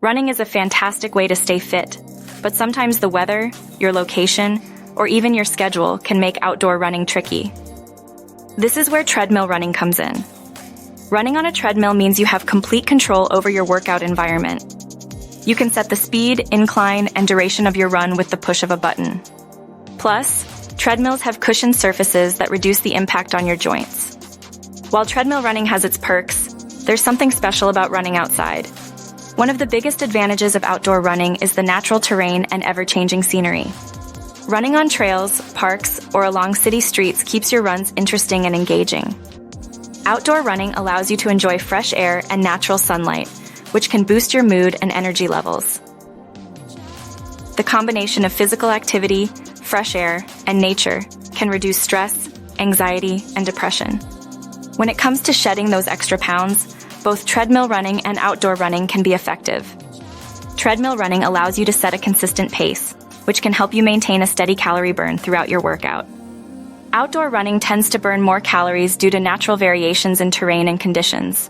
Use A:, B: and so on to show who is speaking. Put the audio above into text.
A: Running is a fantastic way to stay fit, but sometimes the weather, your location, or even your schedule can make outdoor running tricky. This is where treadmill running comes in. Running on a treadmill means you have complete control over your workout environment. You can set the speed, incline, and duration of your run with the push of a button. Plus, treadmills have cushioned surfaces that reduce the impact on your joints. While treadmill running has its perks, there's something special about running outside. One of the biggest advantages of outdoor running is the natural terrain and ever-changing scenery. Running on trails, parks, or along city streets keeps your runs interesting and engaging. Outdoor running allows you to enjoy fresh air and natural sunlight, which can boost your mood and energy levels. The combination of physical activity, fresh air, and nature can reduce stress, anxiety, and depression. When it comes to shedding those extra pounds, both treadmill running and outdoor running can be effective. Treadmill running allows you to set a consistent pace, which can help you maintain a steady calorie burn throughout your workout. Outdoor running tends to burn more calories due to natural variations in terrain and conditions.